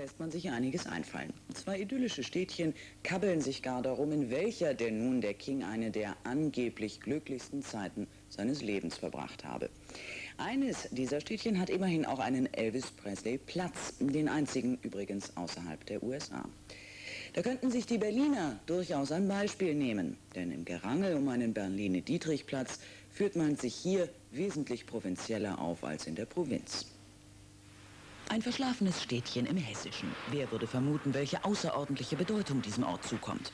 lässt man sich einiges einfallen. Zwei idyllische Städtchen kabbeln sich gar darum, in welcher denn nun der King eine der angeblich glücklichsten Zeiten seines Lebens verbracht habe. Eines dieser Städtchen hat immerhin auch einen Elvis Presley Platz, den einzigen übrigens außerhalb der USA. Da könnten sich die Berliner durchaus ein Beispiel nehmen, denn im Gerangel um einen Berline-Dietrich-Platz führt man sich hier wesentlich provinzieller auf als in der Provinz. Ein verschlafenes Städtchen im Hessischen. Wer würde vermuten, welche außerordentliche Bedeutung diesem Ort zukommt?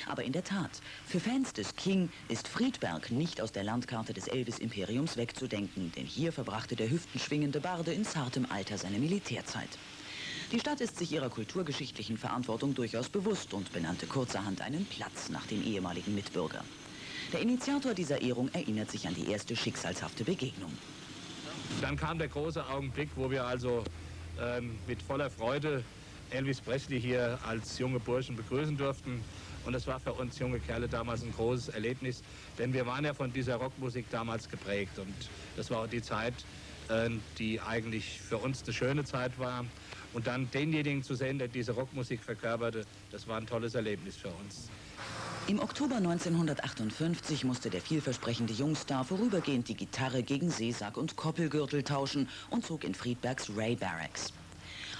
Aber in der Tat, für Fans des King ist Friedberg nicht aus der Landkarte des Elvis-Imperiums wegzudenken, denn hier verbrachte der hüftenschwingende Barde in zartem Alter seine Militärzeit. Die Stadt ist sich ihrer kulturgeschichtlichen Verantwortung durchaus bewusst und benannte kurzerhand einen Platz nach dem ehemaligen Mitbürger. Der Initiator dieser Ehrung erinnert sich an die erste schicksalshafte Begegnung. Dann kam der große Augenblick, wo wir also mit voller Freude Elvis Presley hier als junge Burschen begrüßen durften. Und das war für uns junge Kerle damals ein großes Erlebnis, denn wir waren ja von dieser Rockmusik damals geprägt. Und das war auch die Zeit, die eigentlich für uns eine schöne Zeit war. Und dann denjenigen zu sehen, der diese Rockmusik verkörperte, das war ein tolles Erlebnis für uns. Im Oktober 1958 musste der vielversprechende Jungstar vorübergehend die Gitarre gegen Seesack und Koppelgürtel tauschen und zog in Friedbergs Ray Barracks.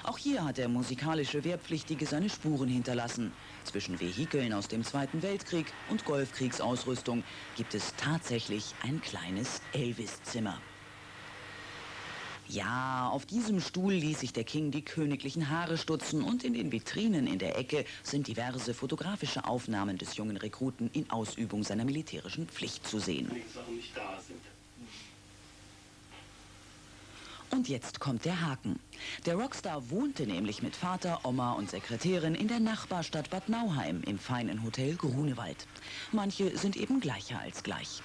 Auch hier hat der musikalische Wehrpflichtige seine Spuren hinterlassen. Zwischen Vehikeln aus dem Zweiten Weltkrieg und Golfkriegsausrüstung gibt es tatsächlich ein kleines Elvis-Zimmer. Ja, auf diesem Stuhl ließ sich der King die königlichen Haare stutzen und in den Vitrinen in der Ecke sind diverse fotografische Aufnahmen des jungen Rekruten in Ausübung seiner militärischen Pflicht zu sehen. Und jetzt kommt der Haken. Der Rockstar wohnte nämlich mit Vater, Oma und Sekretärin in der Nachbarstadt Bad Nauheim im feinen Hotel Grunewald. Manche sind eben gleicher als gleich.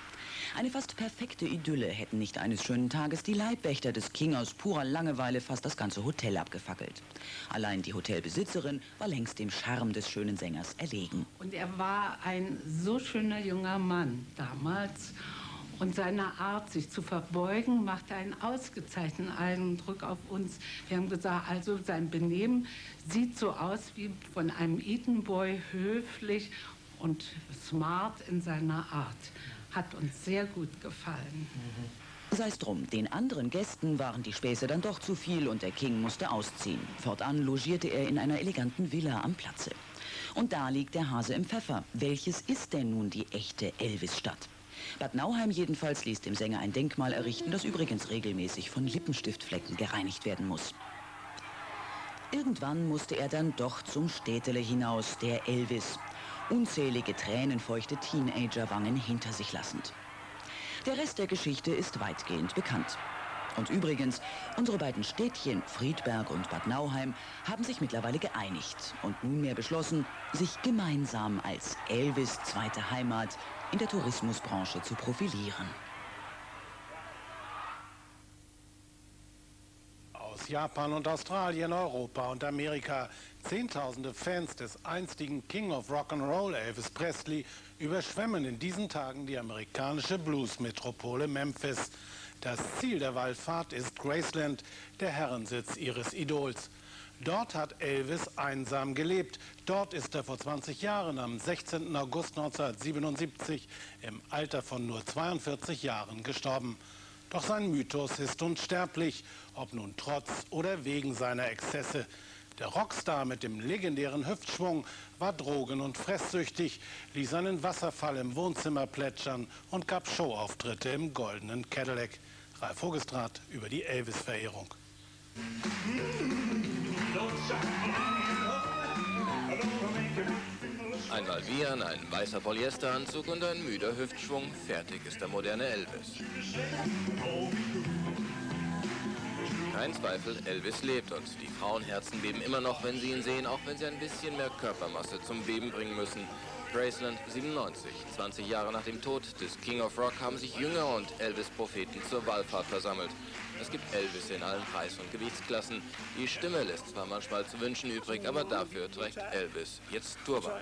Eine fast perfekte Idylle hätten nicht eines schönen Tages die Leibwächter des King aus purer Langeweile fast das ganze Hotel abgefackelt. Allein die Hotelbesitzerin war längst dem Charme des schönen Sängers erlegen. Und er war ein so schöner junger Mann damals. Und seine Art, sich zu verbeugen, machte einen ausgezeichneten Eindruck auf uns. Wir haben gesagt, also sein Benehmen sieht so aus wie von einem Eton Boy, höflich und smart in seiner Art. Hat uns sehr gut gefallen. Sei's drum, den anderen Gästen waren die Späße dann doch zu viel und der King musste ausziehen. Fortan logierte er in einer eleganten Villa am Platze. Und da liegt der Hase im Pfeffer. Welches ist denn nun die echte Elvis-Stadt? Bad Nauheim jedenfalls ließ dem Sänger ein Denkmal errichten, das übrigens regelmäßig von Lippenstiftflecken gereinigt werden muss. Irgendwann musste er dann doch zum Städtele hinaus, der Elvis. Unzählige tränenfeuchte Teenagerwangen hinter sich lassend. Der Rest der Geschichte ist weitgehend bekannt. Und übrigens, unsere beiden Städtchen, Friedberg und Bad Nauheim, haben sich mittlerweile geeinigt und nunmehr beschlossen, sich gemeinsam als Elvis' zweite Heimat in der Tourismusbranche zu profilieren. Aus Japan und Australien, Europa und Amerika. Zehntausende Fans des einstigen King of Rock'n'Roll Elvis Presley überschwemmen in diesen Tagen die amerikanische Blues-Metropole Memphis. Das Ziel der Wallfahrt ist Graceland, der Herrensitz ihres Idols. Dort hat Elvis einsam gelebt. Dort ist er vor 20 Jahren am 16. August 1977 im Alter von nur 42 Jahren gestorben. Doch sein Mythos ist unsterblich, ob nun trotz oder wegen seiner Exzesse. Der Rockstar mit dem legendären Hüftschwung war drogen- und fresssüchtig, ließ einen Wasserfall im Wohnzimmer plätschern und gab Showauftritte im goldenen Cadillac. Ralf Vogestraat über die Elvis-Verehrung. Ein Malvieren, ein weißer Polyesteranzug und ein müder Hüftschwung. Fertig ist der moderne Elvis. Kein Zweifel, Elvis lebt und die Frauenherzen beben immer noch, wenn sie ihn sehen, auch wenn sie ein bisschen mehr Körpermasse zum Beben bringen müssen. Graceland 97. 20 Jahre nach dem Tod des King of Rock haben sich Jünger und Elvis-Propheten zur Wallfahrt versammelt. Es gibt Elvis in allen Preis- und Gewichtsklassen. Die Stimme lässt zwar manchmal zu wünschen übrig, aber dafür trägt Elvis jetzt Turban.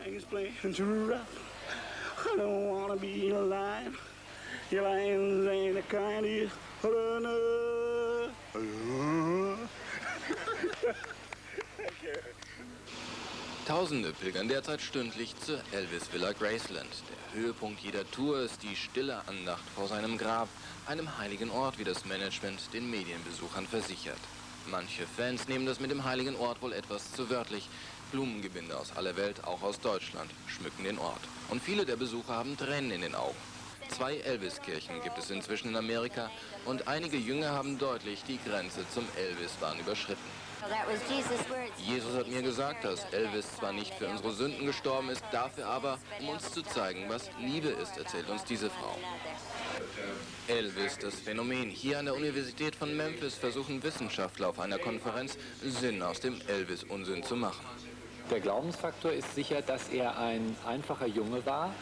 Tausende pilgern derzeit stündlich zur Elvis-Villa Graceland. Der Höhepunkt jeder Tour ist die stille Andacht vor seinem Grab, einem heiligen Ort, wie das Management den Medienbesuchern versichert. Manche Fans nehmen das mit dem heiligen Ort wohl etwas zu wörtlich. Blumengebinde aus aller Welt, auch aus Deutschland, schmücken den Ort. Und viele der Besucher haben Tränen in den Augen. 2 Elvis-Kirchen gibt es inzwischen in Amerika und einige Jünger haben deutlich die Grenze zum Elvis-Wahn überschritten. Jesus hat mir gesagt, dass Elvis zwar nicht für unsere Sünden gestorben ist, dafür aber, um uns zu zeigen, was Liebe ist, erzählt uns diese Frau. Elvis, das Phänomen. Hier an der Universität von Memphis versuchen Wissenschaftler auf einer Konferenz, Sinn aus dem Elvis-Unsinn zu machen. Der Glaubensfaktor ist sicher, dass er ein einfacher Junge war,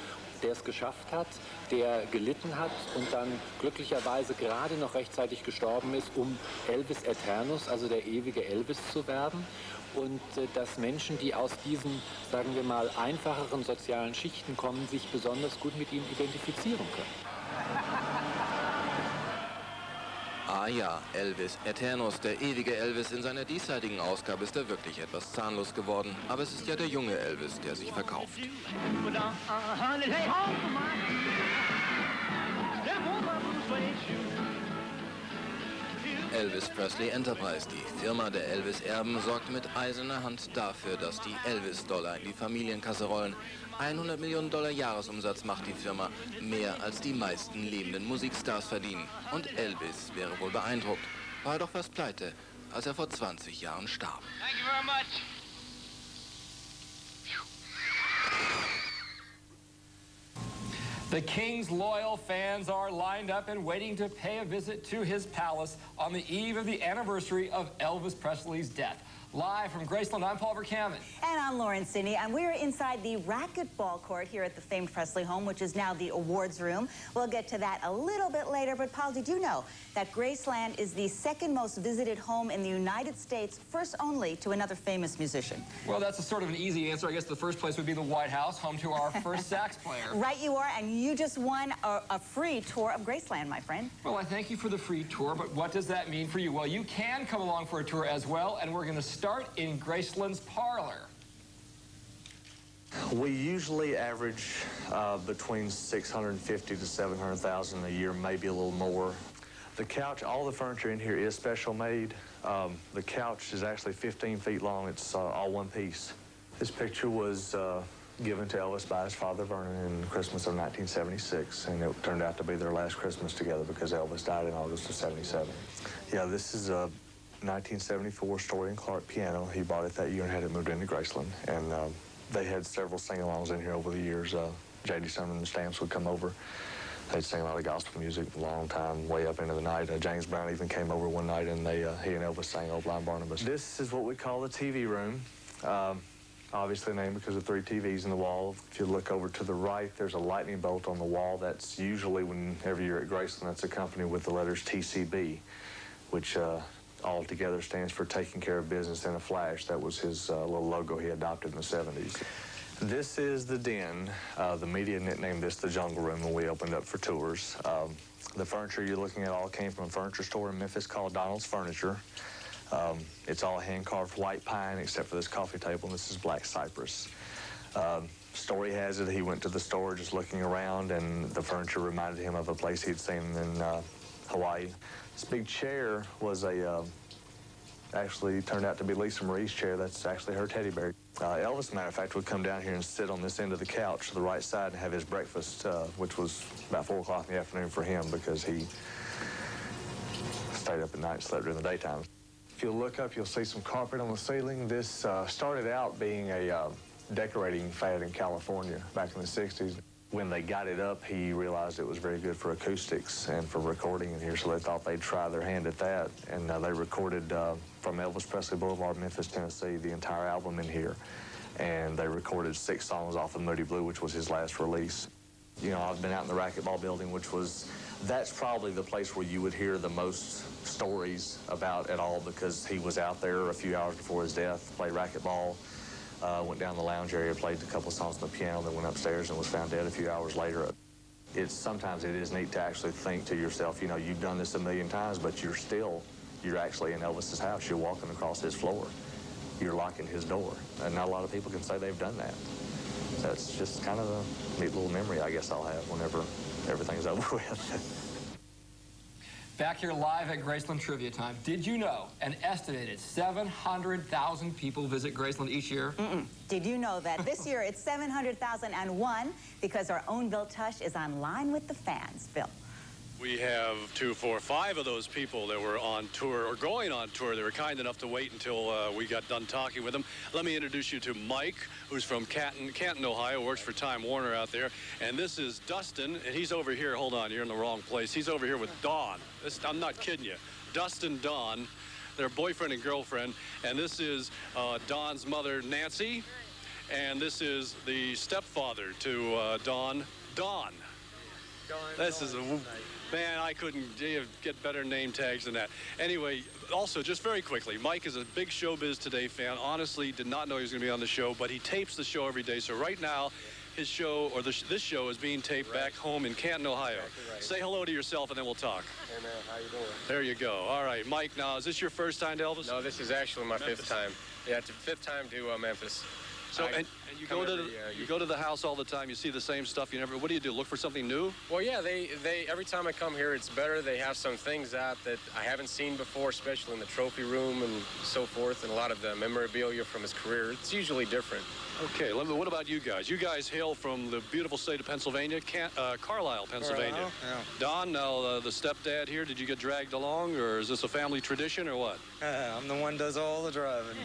der es geschafft hat, der gelitten hat und dann glücklicherweise gerade noch rechtzeitig gestorben ist, um Elvis Eternus, also der ewige Elvis, zu werden. Und dass Menschen, die aus diesen, sagen wir mal, einfacheren sozialen Schichten kommen, sich besonders gut mit ihm identifizieren können. Ah ja, Elvis Eternus, der ewige Elvis. In seiner diesseitigen Ausgabe ist er wirklich etwas zahnlos geworden. Aber es ist ja der junge Elvis, der sich verkauft. Elvis Presley Enterprise, die Firma der Elvis-Erben, sorgt mit eiserner Hand dafür, dass die Elvis-Dollar in die Familienkasse rollen. 100 Millionen Dollar Jahresumsatz macht die Firma, mehr als die meisten lebenden Musikstars verdienen. Und Elvis wäre wohl beeindruckt, war er doch fast pleite, als er vor 20 Jahren starb. Thank you very much. The King's loyal fans are lined up and waiting to pay a visit to his palace on the eve of the anniversary of Elvis Presley's death. Live from Graceland, I'm Paul Verkamen. And I'm Lauren Sidney, and we're inside the racquetball court here at the famed Presley home, which is now the awards room. We'll get to that a little bit later, but Paul, did you know that Graceland is the second most visited home in the United States, first only to another famous musician? Well, that's a sort of an easy answer. I guess the first place would be the White House, home to our first sax player. Right you are, and you just won a free tour of Graceland, my friend. Well, I thank you for the free tour, but what does that mean for you? Well, you can come along for a tour as well, and we're going to start in Graceland's parlor. We usually average between 650 to 700,000 a year, maybe a little more. The couch, all the furniture in here is special made. The couch is actually 15 feet long. It's all one piece. This picture was given to Elvis by his father, Vernon, in Christmas of 1976, and it turned out to be their last Christmas together because Elvis died in August of 77. Yeah, this is a 1974 Story and Clark piano. He bought it that year and had it moved into Graceland, and they had several sing-alongs in here over the years. J.D. Sumner and the Stamps would come over. They'd sing a lot of gospel music a long time, way up into the night. James Brown even came over one night, and he and Elvis sang Old Blind Barnabas. This is what we call the TV room. Obviously named because of 3 TVs in the wall. If you look over to the right, there's a lightning bolt on the wall. That's usually, whenever you're at Graceland, that's accompanied with the letters TCB, which all together stands for Taking Care of Business in a Flash. That was his little logo he adopted in the 70s. This is the den. The media nicknamed this the Jungle Room when we opened up for tours. The furniture you're looking at all came from a furniture store in Memphis called Donald's Furniture. It's all hand-carved white pine except for this coffee table, and this is black cypress. Story has it he went to the store just looking around, and the furniture reminded him of a place he'd seen in Hawaii. This big chair was actually turned out to be Lisa Marie's chair. That's actually her teddy bear. Elvis, as a matter of fact, would come down here and sit on this end of the couch to the right side and have his breakfast, which was about 4 o'clock in the afternoon for him because he stayed up at night and slept during the daytime. If you look up, you'll see some carpet on the ceiling. This started out being a decorating fad in California back in the 60s. When they got it up, he realized it was very good for acoustics and for recording in here, so they thought they'd try their hand at that. And they recorded from Elvis Presley Boulevard, Memphis, Tennessee, the entire album in here. And they recorded 6 songs off of Moody Blue, which was his last release. You know, I've been out in the racquetball building, that's probably the place where you would hear the most stories about it all, because he was out there a few hours before his death, played racquetball, went down the lounge area, played a couple of songs on the piano, then went upstairs and was found dead a few hours later. Sometimes it is neat to actually think to yourself, you know, you've done this a million times, but you're actually in Elvis's house. You're walking across his floor. you're locking his door. And not a lot of people can say they've done that. So it's just kind of a neat little memory I guess I'll have whenever everything's over with. Back here live at Graceland Trivia Time. Did you know an estimated 700,000 people visit Graceland each year? Did you know that this year it's 700,001 because our own Bill Tush is on line with the fans? Bill. We have 2, 4, 5 of those people that were on tour or going on tour. They were kind enough to wait until we got done talking with them. Let me introduce you to Mike, who's from Canton, Ohio, works for Time Warner out there. And this is Dustin, and he's over here. Hold on, you're in the wrong place. He's over here with Dawn. I'm not kidding you. Dustin, Dawn, their boyfriend and girlfriend. And this is Dawn's mother, Nancy. And this is the stepfather to Dawn, Dawn. This is a... Man, I couldn't get better name tags than that. Anyway, also, just very quickly, Mike is a big Showbiz Today fan. Honestly, did not know he was going to be on the show, but he tapes the show every day. So right now, his show, or this show, is being taped back home in Canton, Ohio. Exactly right. Say hello to yourself, and then we'll talk. Hey, man, how you doing? There you go. All right, Mike, now, is this your first time to Elvis? No, this is actually my fifth time. Yeah, it's the 5th time to Memphis. So, and you go to the house all the time. You see the same stuff. You never. What do? Look for something new? Well, yeah. They every time I come here, it's better. They have some things out that I haven't seen before, especially in the trophy room and so forth, and a lot of the memorabilia from his career. It's usually different. Okay. What about you guys? You guys hail from the beautiful state of Pennsylvania, Carlisle, Pennsylvania. Carlisle, yeah. Don, now the stepdad here. Did you get dragged along, or is this a family tradition, or what? I'm the one who does all the driving.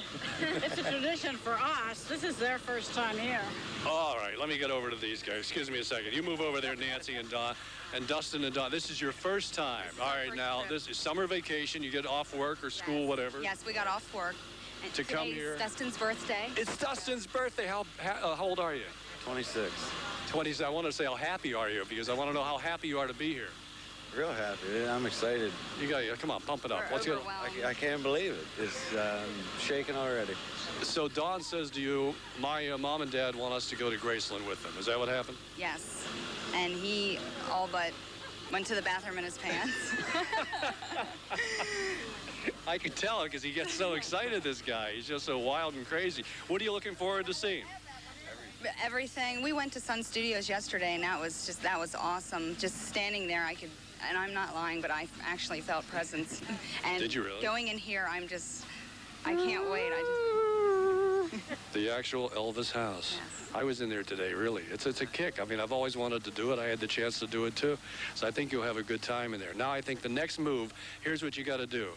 It's a tradition for us. This is their first time here. All right, let me get over to these guys. Excuse me a second. You move over there, Nancy and Don, and Dustin and Don. This is your first time. All right, now this is summer vacation. You get off work or school, whatever. Yes, we got off work. And to come here. It's Dustin's birthday. It's Dustin's birthday. How old are you? 26. 26. I want to say how happy are you, because I want to know how happy you are to be here. Real happy. I'm excited. You got come on, pump it up. What's I can't believe it. It's shaking already. So Dawn says to you, my mom and dad want us to go to Graceland with them. Is that what happened? Yes. And he all but went to the bathroom in his pants. I could tell because he gets so excited, this guy. He's just so wild and crazy. What are you looking forward to seeing? Everything. We went to Sun Studios yesterday, and that was awesome. Just standing there, and I'm not lying, but I actually felt presence. And did you really? Going in here, I can't wait. The actual Elvis house. Yes. I was in there today, really. It's a kick. I mean, I've always wanted to do it. I had the chance to do it, too. So I think you'll have a good time in there. Now, I think the next move, here's what you got to do.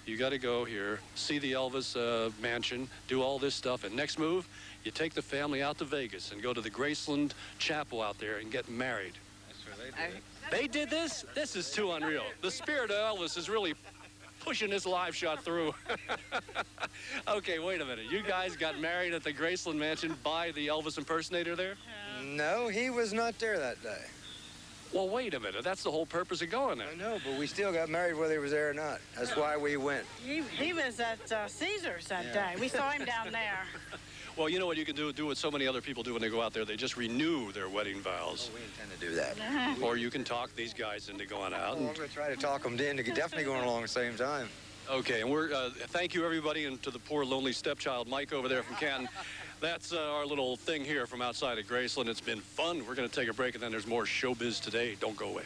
You got to go here, see the Elvis mansion, do all this stuff. And next move, you take the family out to Vegas and go to the Graceland Chapel out there and get married. That's where they did it. They did this? This is too unreal. The spirit of Elvis is really pushing this live shot through. Okay, wait a minute. You guys got married at the Graceland Mansion by the Elvis impersonator there? No, he was not there that day. Well, wait a minute. That's the whole purpose of going there. I know, but we still got married whether he was there or not. That's why we went. He was at Caesar's that day. We saw him down there. Well, you know what you can do what so many other people do when they go out there? They just renew their wedding vows. Oh, we intend to do that. Or you can talk these guys into going out. I'm going to try to talk them into definitely going along at the same time. Okay, and we're thank you, everybody, and to the poor, lonely stepchild, Mike, over there from Canton. That's our little thing here from outside of Graceland. It's been fun. We're going to take a break, and then there's more Showbiz Today. Don't go away.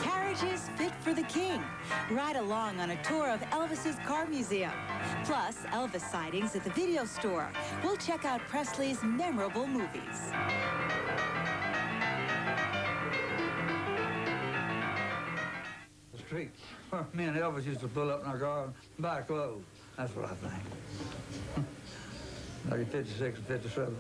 Carriages fit for the king. Ride along on a tour of Elvis's car museum. Plus, Elvis sightings at the video store. We'll check out Presley's memorable movies. The street. Me and Elvis used to pull up in our car and buy clothes. That's what I think. Maybe 56 and 57.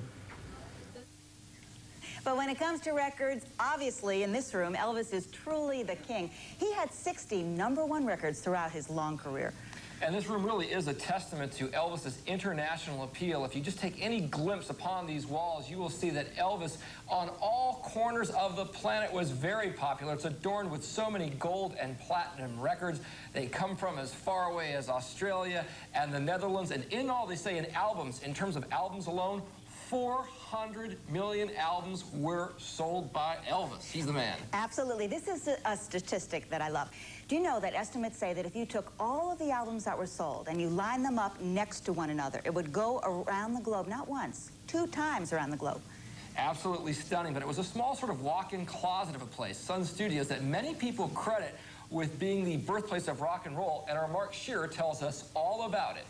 But when it comes to records, obviously, in this room, Elvis is truly the king. He had 60 #1 records throughout his long career. And this room really is a testament to Elvis's international appeal. If you just take any glimpse upon these walls, you will see that Elvis, on all corners of the planet, was very popular. It's adorned with so many gold and platinum records. They come from as far away as Australia and the Netherlands. And in all, they say in albums, in terms of albums alone, 400 million albums were sold by Elvis. He's the man. Absolutely. This is a statistic that I love. Do you know that estimates say that if you took all of the albums that were sold and you lined them up next to one another, it would go around the globe, not once, 2 times around the globe? Absolutely stunning, but it was a small sort of walk-in closet of a place, Sun Studios, that many people credit with being the birthplace of rock and roll, and our Mark Shearer tells us all about it.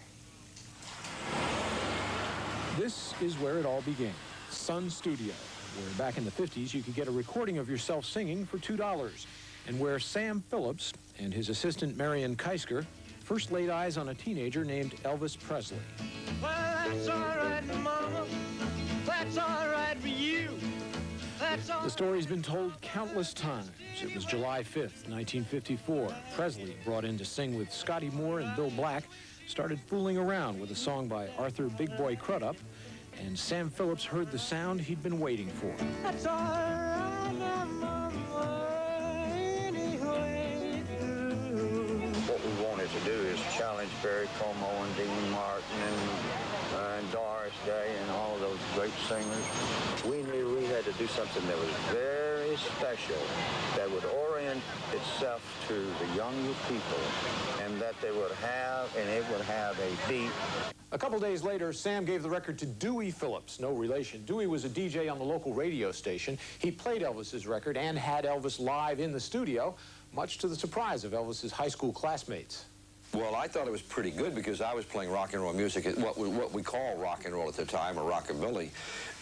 This is where it all began, Sun Studio, where back in the 50s you could get a recording of yourself singing for $2, and where Sam Phillips and his assistant Marion Keisker first laid eyes on a teenager named Elvis Presley. Well, that's all right, Mama. That's all right for you. That's all. The story's been told countless times. It was July 5th, 1954. Presley, brought in to sing with Scotty Moore and Bill Black, started fooling around with a song by Arthur Big Boy Crudup, and Sam Phillips heard the sound he'd been waiting for. That's all right, Mama, anyway. What we wanted to do is challenge Barry Como and Dean Martin and Doris Day and all of those great singers. We knew we had to do something that was very special, that would orient itself to the younger people, and that they would have, and it would have a beat. A couple days later, Sam gave the record to Dewey Phillips, no relation. Dewey was a DJ on the local radio station. He played Elvis's record and had Elvis live in the studio, much to the surprise of Elvis's high school classmates. Well, I thought it was pretty good because I was playing rock and roll music, what we call rock and roll at the time, or rockabilly,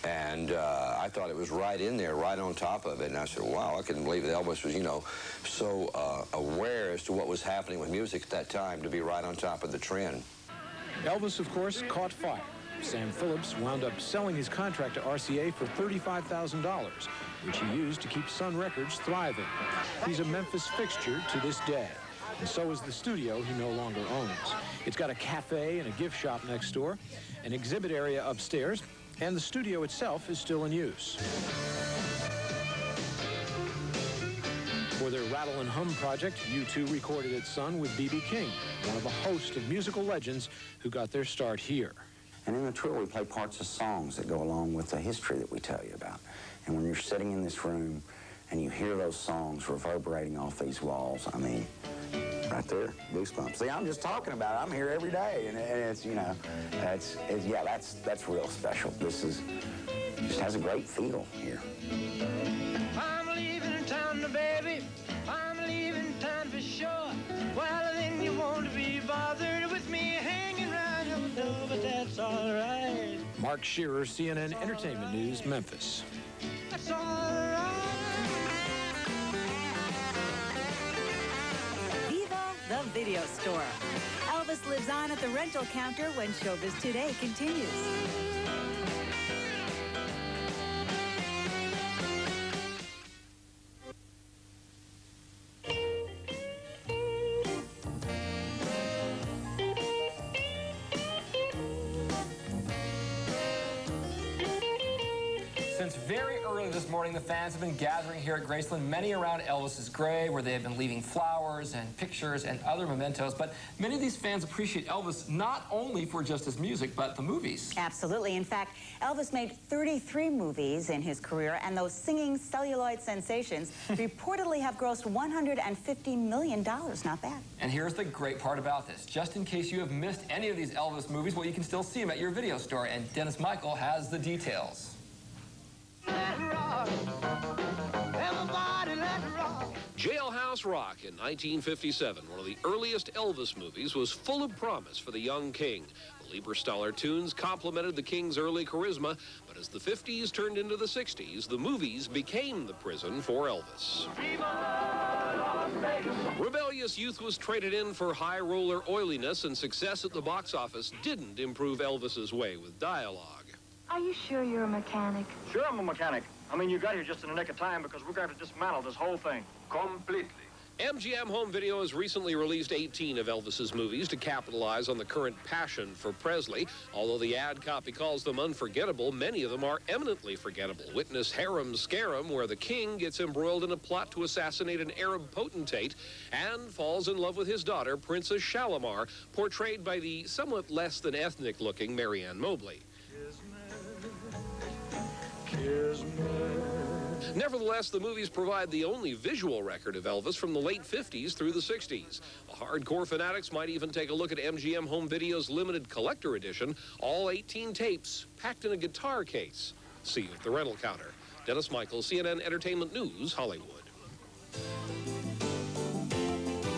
and I thought it was right in there, right on top of it, and I said, wow, I couldn't believe that Elvis was, you know, so aware as to what was happening with music at that time, to be right on top of the trend. Elvis, of course, caught fire. Sam Phillips wound up selling his contract to RCA for $35,000, which he used to keep Sun Records thriving. He's a Memphis fixture to this day. And so is the studio he no longer owns. It's got a cafe and a gift shop next door, an exhibit area upstairs, and the studio itself is still in use. For their Rattle and Hum project, U2 recorded at Sun with B.B. King, one of a host of musical legends who got their start here. And in the tour, we play parts of songs that go along with the history that we tell you about. And when you're sitting in this room and you hear those songs reverberating off these walls, I mean, right there, goosebumps. See, I'm just talking about it. I'm here every day, and it's, you know, that's real special. This is, just has a great feel here. I'm leaving town, baby. I'm leaving town for sure. Well, then you won't be bothered with me hanging around your door, but that's all right. Mark Shearer, CNN Entertainment News, Memphis. That's all right. The video store. Elvis lives on at the rental counter when Showbiz Today continues. Since very early this morning, the fans have been gathering here at Graceland, many around Elvis's grave, where they have been leaving flowers and pictures and other mementos. But many of these fans appreciate Elvis not only for just his music, but the movies. Absolutely. In fact, Elvis made 33 movies in his career, and those singing celluloid sensations reportedly have grossed $150 million. Not bad. And here's the great part about this. Just in case you have missed any of these Elvis movies, well, you can still see them at your video store, and Dennis Michael has the details. Jailhouse Rock in 1957, one of the earliest Elvis movies, was full of promise for the young king. The Lieberstaller tunes complemented the king's early charisma, but as the 50s turned into the 60s, the movies became the prison for Elvis. Rebellious youth was traded in for high roller oiliness, and success at the box office didn't improve Elvis's way with dialogue. Are you sure you're a mechanic? Sure I'm a mechanic. I mean, you got here just in the nick of time because we're going to dismantle this whole thing. Completely. MGM Home Video has recently released 18 of Elvis's movies to capitalize on the current passion for Presley. Although the ad copy calls them unforgettable, many of them are eminently forgettable. Witness Harem Scarum, where the king gets embroiled in a plot to assassinate an Arab potentate and falls in love with his daughter, Princess Shalimar, portrayed by the somewhat less than ethnic-looking Marianne Mobley. Nevertheless, the movies provide the only visual record of Elvis from the late 50s through the 60s. Hardcore fanatics might even take a look at MGM Home Video's limited collector edition, all 18 tapes packed in a guitar case. See you at the rental counter. Dennis Michael, CNN Entertainment News, Hollywood.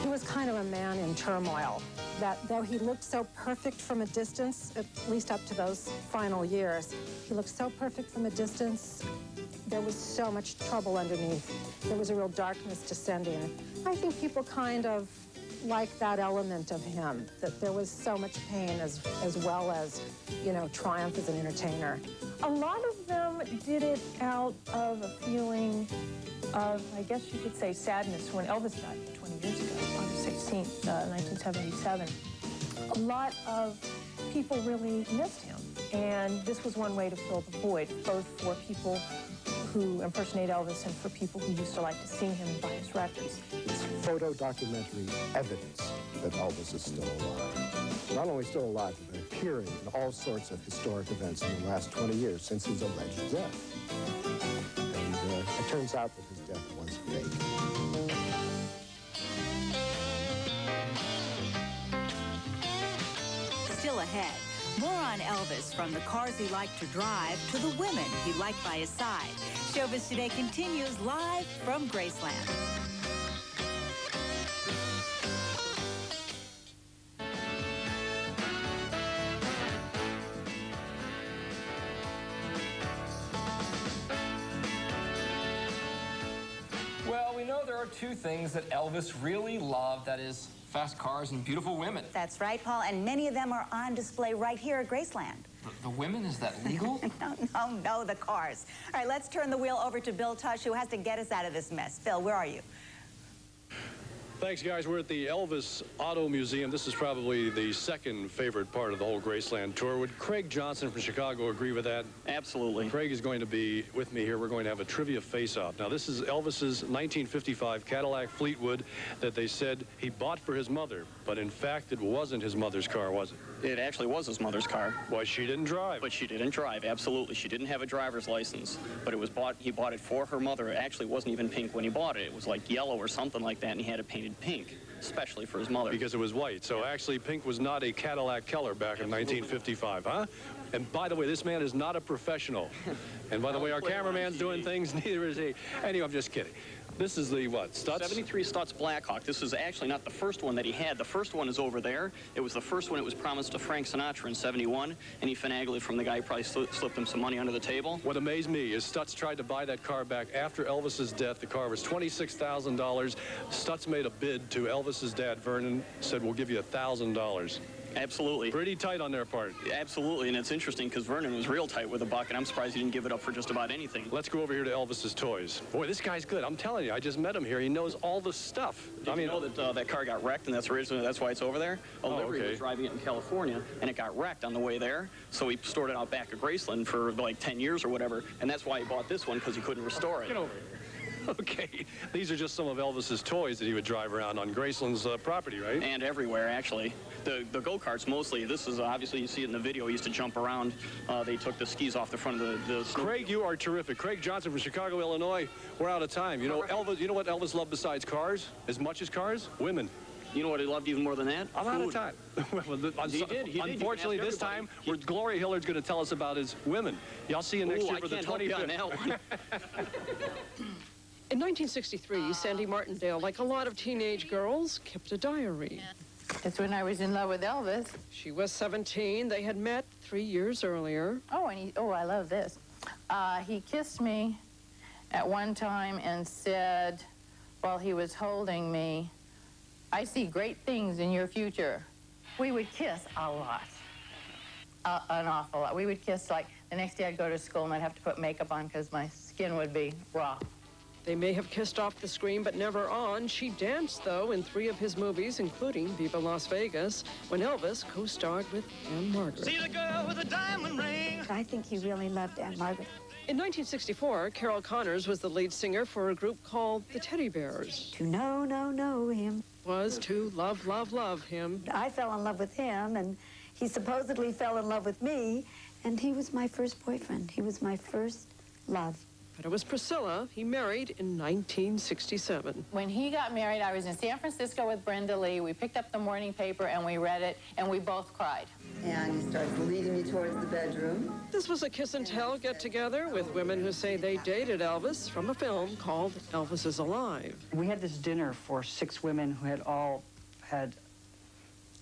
He was kind of a man in turmoil. That though he looked so perfect from a distance, at least up to those final years, he looked so perfect from a distance, there was so much trouble underneath. There was a real darkness descending. I think people kind of like that element of him, that there was so much pain as well as, you know, triumph as an entertainer. A lot of them did it out of a feeling of, I guess you could say, sadness when Elvis died 20 years ago, August 16th, 1977. A lot of people really missed him, and this was one way to fill the void, both for people who impersonate Elvis and for people who used to like to see him and buy his records. It's photo documentary evidence that Elvis is still alive. Not only still alive, but appearing in all sorts of historic events in the last 20 years since his alleged death. And it turns out that his death was fake. Still ahead, more on Elvis, from the cars he liked to drive to the women he liked by his side. Showbiz Today continues live from Graceland. Well, we know there are two things that Elvis really loved, that is fast cars and beautiful women. That's right, Paul, and many of them are on display right here at Graceland. The women, is that legal? No, the cars. All right, let's turn the wheel over to Bill Tush, who has to get us out of this mess. Bill, where are you? Thanks, guys. We're at the Elvis Auto Museum. This is probably the second favorite part of the whole Graceland tour. Would Craig Johnson from Chicago agree with that? Absolutely. Craig is going to be with me here. We're going to have a trivia face-off. Now, this is Elvis's 1955 Cadillac Fleetwood that they said he bought for his mother, but in fact, it wasn't his mother's car, was it? It actually was his mother's car. Why, she didn't drive? But she didn't drive, absolutely. She didn't have a driver's license, but it was he bought it for her mother. It actually wasn't even pink when he bought it. It was like yellow or something like that, and he had it painted pink, especially for his mother. Because it was white. So actually, pink was not a Cadillac color back in 1955, huh? And by the way, this man is not a professional. And by the way, our cameraman's doing things, neither is he. Anyway, I'm just kidding. This is the, what, Stutz? 73 Stutz Blackhawk. This is actually not the first one that he had. The first one is over there. It was the first one. It was promised to Frank Sinatra in '71, and he finagled it from the guy who probably slipped him some money under the table. What amazed me is Stutz tried to buy that car back after Elvis's death. The car was $26,000. Stutz made a bid to Elvis's dad, Vernon, said, we'll give you $1,000. Absolutely. Pretty tight on their part. Absolutely, and it's interesting because Vernon was real tight with a buck, and I'm surprised he didn't give it up for just about anything. Let's go over here to Elvis's toys. Boy, this guy's good. I'm telling you, I just met him here. He knows all the stuff. Did you know that that car got wrecked, and that's why it's over there? A livery was driving it in California, and it got wrecked on the way there, so he stored it out back at Graceland for like 10 years or whatever, and that's why he bought this one, because he couldn't restore it. Get over here. Okay, these are just some of Elvis's toys that he would drive around on Graceland's property, right? And everywhere, actually. The go-karts mostly. This is obviously, you see it in the video, he used to jump around. They took the skis off the front of the Craig, you are terrific. Craig Johnson from Chicago, Illinois. We're out of time. You know, Elvis. You know what Elvis loved besides cars? As much as cars? Women. You know what he loved even more than that? I'm out of time. He did. Unfortunately, this time, Gloria Hillard's going to tell us about his women. Y'all see you next year for the 25th. In 1963, Sandy Martindale, like a lot of teenage girls, kept a diary. It's when I was in love with Elvis. She was 17. They had met 3 years earlier. Oh, and I love this. He kissed me at one time and said, while he was holding me, I see great things in your future. We would kiss a lot, an awful lot. We would kiss, like, the next day I'd go to school and I'd have to put makeup on because my skin would be raw. They may have kissed off the screen, but never on. She danced, though, in 3 of his movies, including Viva Las Vegas, when Elvis co-starred with Anne Margaret. See the girl with the diamond ring. I think he really loved Anne Margaret. In 1964, Carol Connors was the lead singer for a group called the Teddy Bears. To know him. Was to love him. I fell in love with him, and he supposedly fell in love with me, and he was my first boyfriend. He was my first love. But it was Priscilla he married in 1967. When he got married, I was in San Francisco with Brenda Lee. We picked up the morning paper and we read it, and we both cried. And he starts leading me towards the bedroom. This was a kiss and tell get-together with women who say they dated Elvis from a film called Elvis is Alive. We had this dinner for 6 women who had all had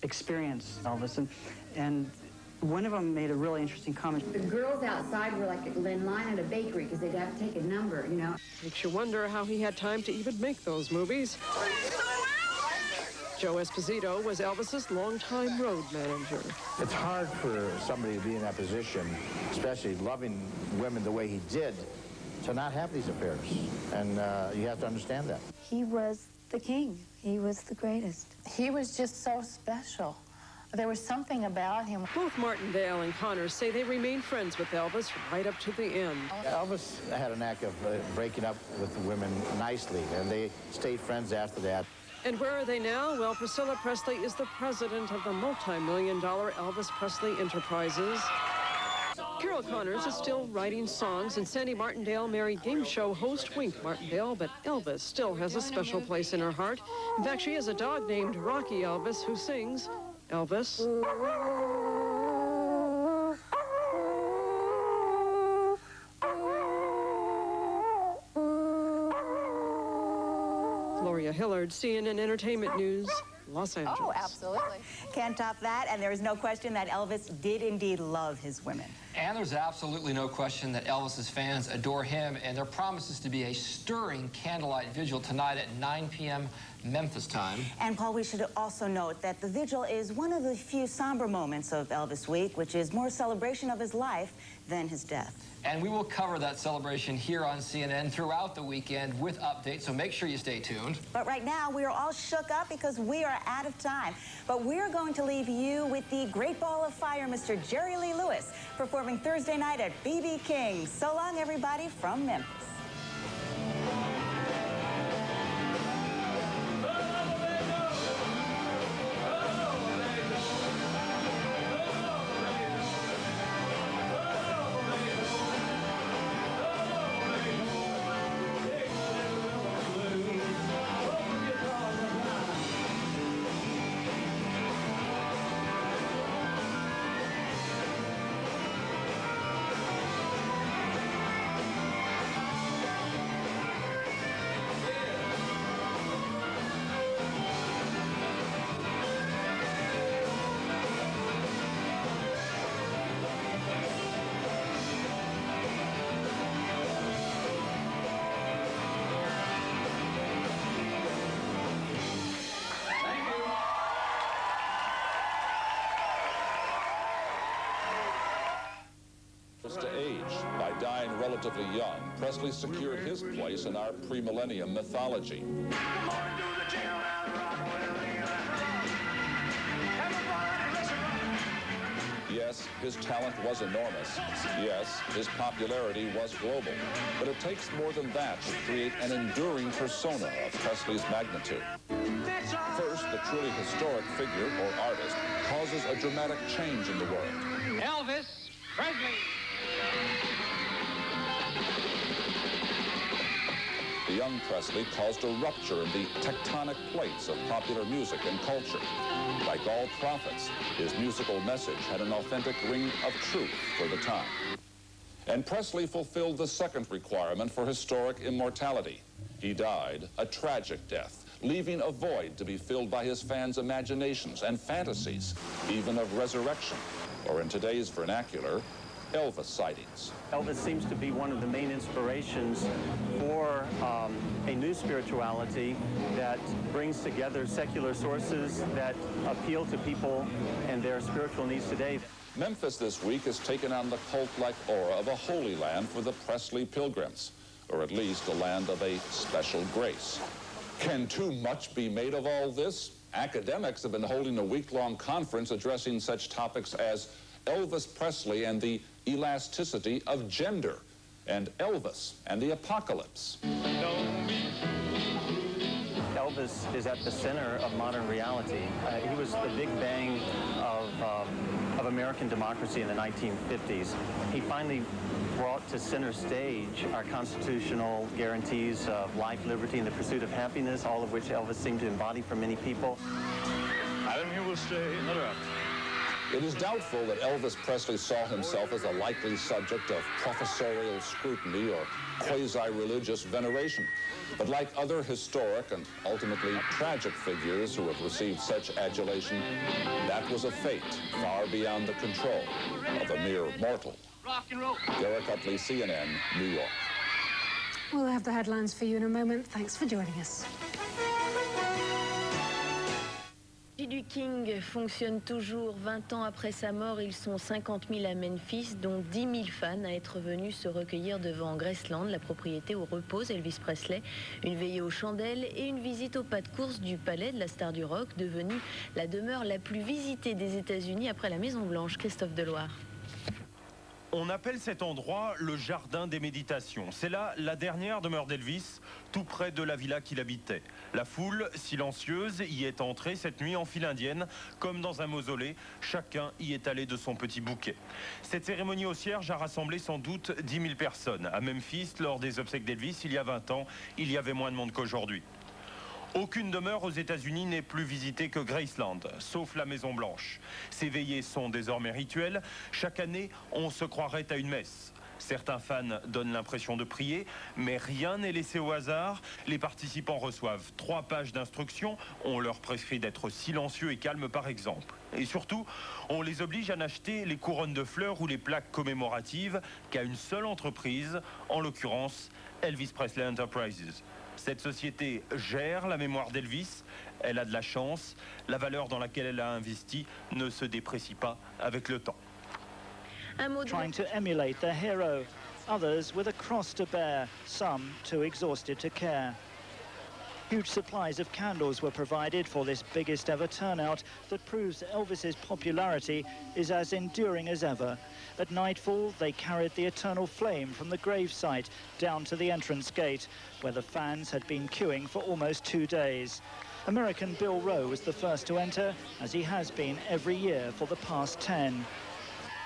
experienced Elvis, and one of them made a really interesting comment. The girls outside were like in line at a bakery because they'd have to take a number, you know. Makes you wonder how he had time to even make those movies. Joe Esposito was Elvis's longtime road manager. It's hard for somebody to be in that position, especially loving women the way he did, to not have these affairs. And you have to understand that. He was the king. He was the greatest. He was just so special. There was something about him. Both Martindale and Connors say they remained friends with Elvis right up to the end. Elvis had a knack of breaking up with the women nicely, and they stayed friends after that. And where are they now? Well, Priscilla Presley is the president of the multi-million-dollar Elvis Presley Enterprises. Carol Connors is still writing songs, and Sandy Martindale married game show host Wink Martindale, but Elvis still has a special place in her heart. In fact, she has a dog named Rocky Elvis who sings Elvis. Gloria Hillard, CNN Entertainment News, Los Angeles. Oh, absolutely. Can't top that, and there is no question that Elvis did indeed love his women. And there's absolutely no question that Elvis's fans adore him, and there promises to be a stirring candlelight vigil tonight at 9 p.m. Memphis time. And Paul, we should also note that the vigil is one of the few somber moments of Elvis Week, which is more celebration of his life than his death. And we will cover that celebration here on CNN throughout the weekend with updates, so make sure you stay tuned. But right now, we are all shook up because we are out of time. But we're going to leave you with the Great Ball of Fire, Mr. Jerry Lee Lewis, performing Thursday night at B.B. King's. So long, everybody, from Memphis. To age. By dying relatively young, Presley secured his place in our pre-millennium mythology. Yes, his talent was enormous. Yes, his popularity was global. But it takes more than that to create an enduring persona of Presley's magnitude. First, the truly historic figure or artist causes a dramatic change in the world. Elvis Presley. The young Presley caused a rupture in the tectonic plates of popular music and culture. Like all prophets, his musical message had an authentic ring of truth for the time. And Presley fulfilled the second requirement for historic immortality. He died a tragic death, leaving a void to be filled by his fans' imaginations and fantasies, even of resurrection, or in today's vernacular, Elvis sightings. Elvis seems to be one of the main inspirations for a new spirituality that brings together secular sources that appeal to people and their spiritual needs today. Memphis this week has taken on the cult-like aura of a holy land for the Presley pilgrims, or at least a land of a special grace. Can too much be made of all this? Academics have been holding a week-long conference addressing such topics as Elvis Presley and the elasticity of gender, and Elvis and the apocalypse. Elvis is at the center of modern reality. He was the big bang of of American democracy in the 1950s. He finally brought to center stage our constitutional guarantees of life, liberty, and the pursuit of happiness, all of which Elvis seemed to embody for many people. And he will stay around. It is doubtful that Elvis Presley saw himself as a likely subject of professorial scrutiny or quasi-religious veneration. But like other historic and ultimately tragic figures who have received such adulation, that was a fate far beyond the control of a mere mortal. Rock and roll. Derek Utley, CNN, New York. We'll have the headlines for you in a moment. Thanks for joining us. Du King fonctionne toujours. 20 ans après sa mort, ils sont 50 000 à Memphis, dont 10 000 fans à être venus se recueillir devant Graceland, la propriété où repose Elvis Presley. Une veillée aux chandelles et une visite au pas de course du palais de la star du rock, devenue la demeure la plus visitée des États-Unis après la Maison-Blanche. Christophe Deloire. On appelle cet endroit le jardin des méditations. C'est là la dernière demeure d'Elvis, tout près de la villa qu'il habitait. La foule, silencieuse, y est entrée cette nuit en file indienne, comme dans un mausolée. Chacun y est allé de son petit bouquet. Cette cérémonie au cierge a rassemblé sans doute 10 000 personnes. À Memphis, lors des obsèques d'Elvis, il y a 20 ans, il y avait moins de monde qu'aujourd'hui. Aucune demeure aux États-Unis n'est plus visitée que Graceland, sauf la Maison-Blanche. Ces veillées sont désormais rituelles. Chaque année, on se croirait à une messe. Certains fans donnent l'impression de prier, mais rien n'est laissé au hasard. Les participants reçoivent 3 pages d'instructions. On leur prescrit d'être silencieux et calmes, par exemple. Et surtout, on les oblige à n'acheter les couronnes de fleurs ou les plaques commémoratives qu'à une seule entreprise, en l'occurrence Elvis Presley Enterprises. Cette société gère la mémoire d'Elvis. Elle a de la chance. La valeur dans laquelle elle a investi ne se déprécie pas avec le temps. Trying to emulate their hero, others with a cross to bear, some too exhausted to care. Huge supplies of candles were provided for this biggest ever turnout that proves Elvis's popularity is as enduring as ever. At nightfall, they carried the eternal flame from the gravesite down to the entrance gate, where the fans had been queuing for almost 2 days. American Bill Rowe was the first to enter, as he has been every year for the past 10.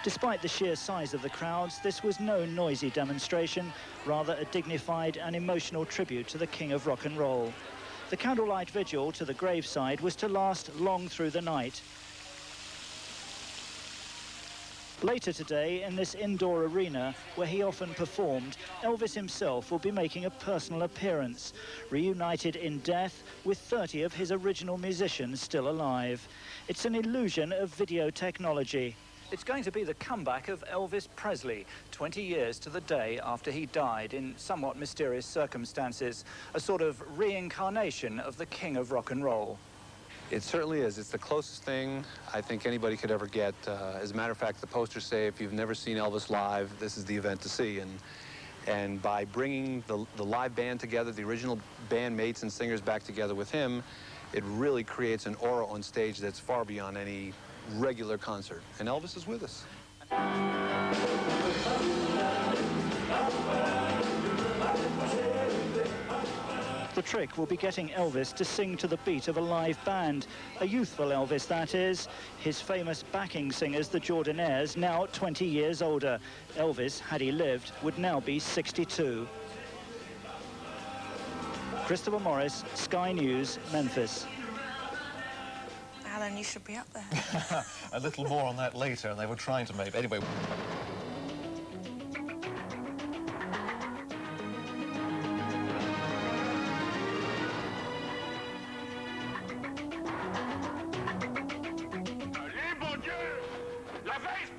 Despite the sheer size of the crowds, this was no noisy demonstration, rather a dignified and emotional tribute to the King of Rock and Roll. The candlelight vigil to the graveside was to last long through the night. Later today, in this indoor arena where he often performed, Elvis himself will be making a personal appearance, reunited in death with 30 of his original musicians still alive. It's an illusion of video technology. It's going to be the comeback of Elvis Presley, 20 years to the day after he died in somewhat mysterious circumstances, a sort of reincarnation of the King of Rock and Roll. It certainly is. It's the closest thing I think anybody could ever get. As a matter of fact, the posters say if you've never seen Elvis live, this is the event to see. And by bringing the live band together, the original bandmates and singers back together with him, it really creates an aura on stage that's far beyond any regular concert. And Elvis is with us. The trick will be getting Elvis to sing to the beat of a live band. A youthful Elvis, that is. His famous backing singers, the Jordanaires, now 20 years older. Elvis, had he lived, would now be 62. Christopher Morris, Sky News, Memphis. Alan, you should be up there. A little more on that later. They were trying to make... Anyway... La veille